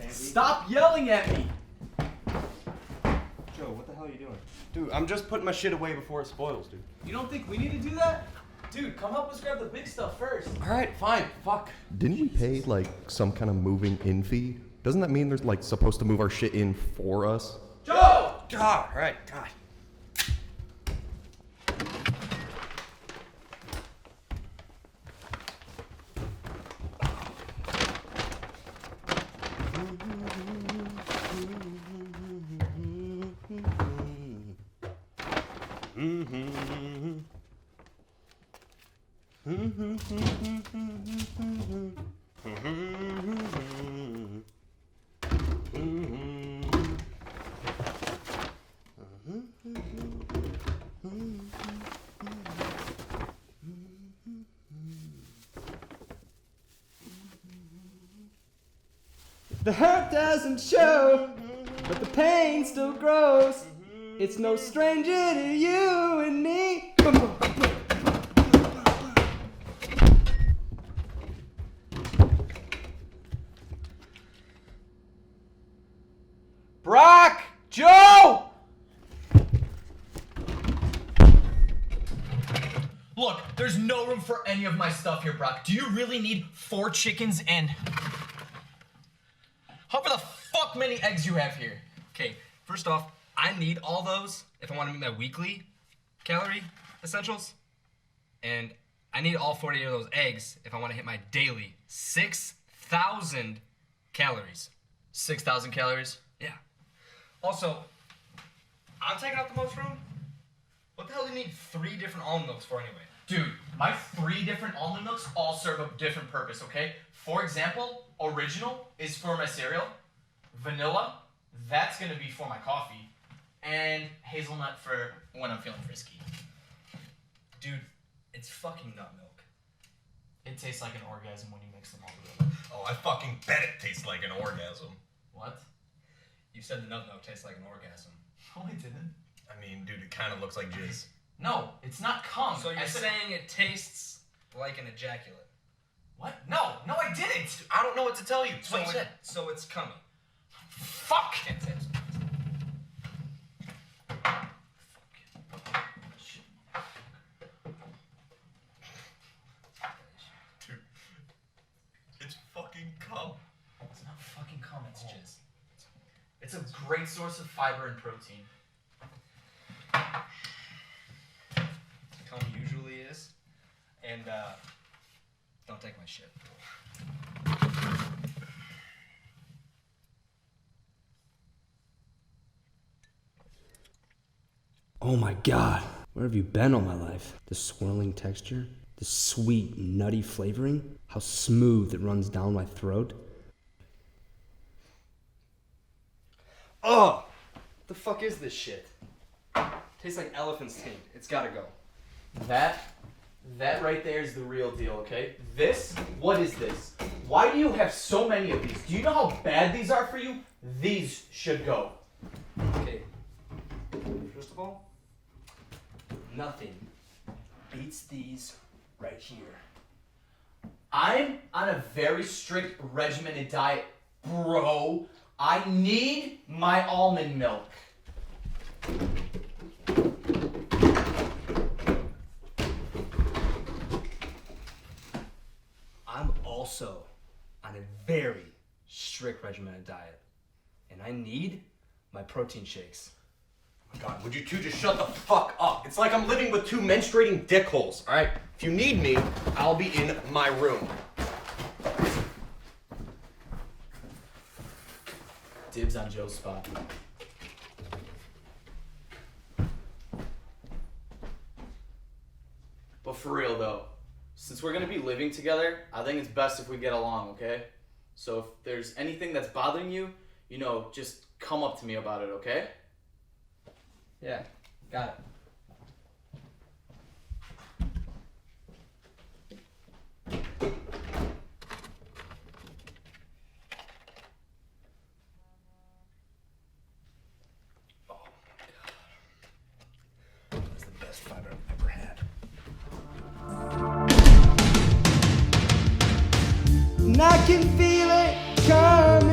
Stop yelling at me! Joe, what the hell are you doing? Dude, I'm just putting my shit away before it spoils, dude. You don't think we need to do that? Dude, come help us grab the big stuff first. Alright, fine, fuck. Didn't we pay, like, some kind of moving in fee? Doesn't that mean they're, like, supposed to move our shit in for us? Joe! God, alright, God. The hurt doesn't show, but the pain still grows. It's no stranger to you and me. Brock! Joe! Look, there's no room for any of my stuff here, Brock. Do you really need 4 chickens and... however the fuck many eggs you have here? Okay, first off, I need all those if I want to meet my weekly calorie essentials. And I need all 40 of those eggs if I want to hit my daily 6,000 calories. 6,000 calories. Yeah. Also, I'm taking out the most room. What the hell do you need 3 different almond milks for anyway? Dude, my 3 different almond milks all serve a different purpose, okay? For example, original is for my cereal. Vanilla, that's gonna be for my coffee. And hazelnut for when I'm feeling frisky. Dude, it's fucking nut milk. It tastes like an orgasm when you mix them all together. Oh, I fucking bet it tastes like an orgasm. What? You said the nut milk tastes like an orgasm. No, I didn't. I mean, dude, it kind of looks like jizz. No, it's not cum. So you're I said- saying it tastes like an ejaculate? What? No, I didn't. I don't know what to tell you. That's what you said. So it's coming. Fuck. Can't say it's Dude, it's fucking cum. It's not fucking cum, it's jizz. It's a great source of fiber and protein. cum usually is. And don't take my shit. Oh my God, where have you been all my life? The swirling texture, the sweet, nutty flavoring, how smooth it runs down my throat. Oh! The fuck is this shit? Tastes like elephant's taint. It's gotta go. That right there is the real deal, okay? This, what is this? Why do you have so many of these? Do you know how bad these are for you? These should go. Okay. First of all, nothing beats these right here. I'm on a very strict regimented diet, bro. I need my almond milk. I'm also on a very strict regimented diet, and I need my protein shakes. Oh my God, would you two just shut the fuck up? It's like I'm living with 2 menstruating dickholes, alright? If you need me, I'll be in my room. Dibs on Joe's spot. But for real though, since we're gonna be living together, I think it's best if we get along, okay? So if there's anything that's bothering you, you know, just come up to me about it, okay? Yeah, got it. That's the best fiber I've ever had. And I can feel it coming.